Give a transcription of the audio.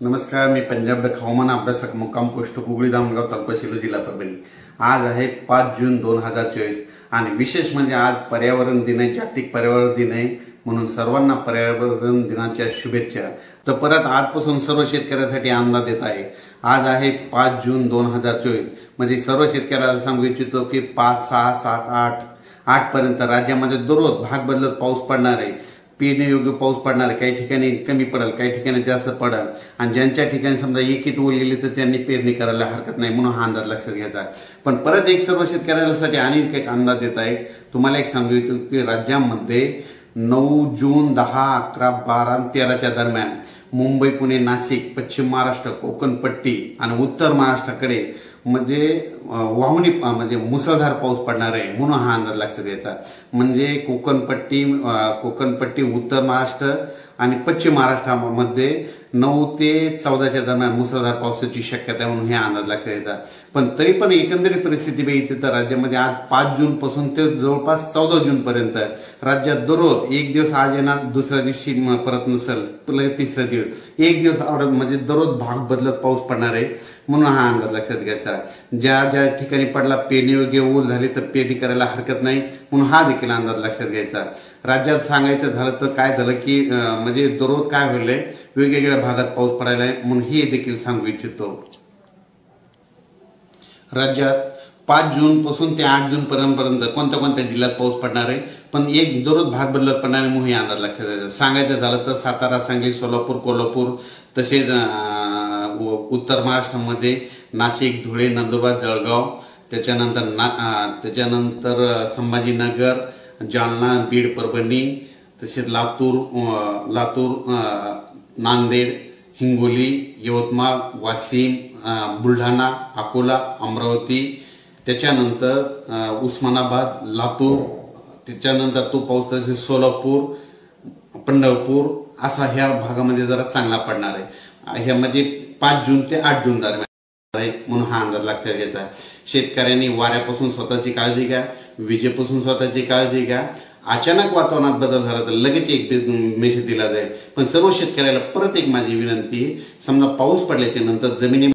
नमस्कार, मी पंजाब हवामान अभ्यासक मुक्काम पोस्ट कुगळी दामगाव तालुका शिलो जिल्हा परभणी। आज आहे 5 जून 2024 आणि विशेष म्हणजे आज पर्यावरण दिन आहे, जागतिक पर्यावरण दिन आहे। म्हणून सर्वांना पर्यावरण दिनाच्या शुभेच्छा। तर परत आजपासून सर्व शेतकऱ्यांसाठी अंदाज देत आहे। आज आहे 5 जून 2024 म्हणजे सर्व शेतकऱ्यांना सांगू इच्छितो की 5, 6, 7, 8 पर्यंत राज्यामध्ये दररोज भाग बदलत पाऊस पडणार आहे। पेरण्यायोग्य पाऊस पडणार, काही ठिकाणी कमी पडेल, काही ठिकाणी जास्त पडेल आणि ज्यांच्या ठिकाणी समजा एकीत ओढलेली तर त्यांनी पेरणी करायला हरकत नाही, म्हणून हा अंदाज लक्षात घ्यायचा। पण परत एक सर्व शेतकऱ्यांसाठी आणि एक अंदाज देत आहे। तुम्हाला एक सांगू इच्छितो की राज्यामध्ये 9 जून 10, 11, 12 आणि 13च्या दरम्यान मुंबई, पुणे, नाशिक, पश्चिम महाराष्ट्र, कोकण पट्टी आणि उत्तर महाराष्ट्राकडे म्हणजे वाहुनी म्हणजे मुसळधार पाऊस पडणार आहे, म्हणून हा अंदाज लक्षात घ्यायचा। म्हणजे कोकणपट्टी, उत्तर महाराष्ट्र आणि पश्चिम महाराष्ट्रामध्ये 9 ते 14च्या दरम्यान मुसळधार पावसाची शक्यता आहे, म्हणून हे अंदाज लक्षात घ्यायचा। पण तरी पण एकंदरीत परिस्थिती बघितली तर राज्यामध्ये आज 5 जून पासून ते जवळपास 14 जून पर्यंत राज्यात दररोज एक दिवस आज येणार, दुसऱ्या दिवशी परत नसेल, लगेच तिसऱ्या दिवस एक दिवस आवडत म्हणजे दररोज भाग बदलत पाऊस पडणार आहे, म्हणून हा अंदाज लक्षात घ्यायचा। ज्या ज्या ठिकाणी पडला पेरणीयोग्य ओल झाली तर पेरणी करायला हरकत नाही, म्हणून हा देखील अंदाज लक्षात घ्यायचा। राज्यात सांगायचं झालं तर काय झालं की म्हणजे दररोज काय होईल, वेगवेगळ्या भागात पाऊस पडायला आहे, म्हणून हे देखील सांगू इच्छितो। राज्यात 5 जून पासून ते 8 जून पर्यंत कोणत्या कोणत्या जिल्ह्यात पाऊस पडणार आहे, पण एक दररोज भाग बदलत पडणार आहे, म्हणून हे अंदाज लक्षात घ्यायचा। सांगायचं झालं तर सातारा, सांगली, सोलापूर, कोल्हापूर, तसेच उत्तर महाराष्ट्रामध्ये नाशिक, धुळे, नंदुरबार, जळगाव, त्याच्यानंतर संभाजीनगर, जालना, बीड, परभणी, तसेच लातूर, नांदेड, हिंगोली, यवतमाळ, वाशिम, बुलढाणा, अकोला, अमरावती, त्याच्यानंतर उस्मानाबाद, लातूर, त्याच्यानंतर तो पाऊस तसेच सोलापूर, पंढरपूर असा ह्या भागामध्ये जरा चांगला पडणार आहे। ह्या म्हणजे 5 जून ते 8 जून दरम्यान, म्हणून हा अंदाज लक्षात घ्यायचा। शेतकऱ्यांनी वाऱ्यापासून स्वतःची काळजी घ्या, विजेपासून स्वतःची काळजी घ्या। अचानक वातावरणात बदल झाला तर लगेच एक मेसेज दिला जाईल। पण सर्व शेतकऱ्याला परत एक माझी विनंती, समजा पाऊस पडल्याच्या नंतर जमिनी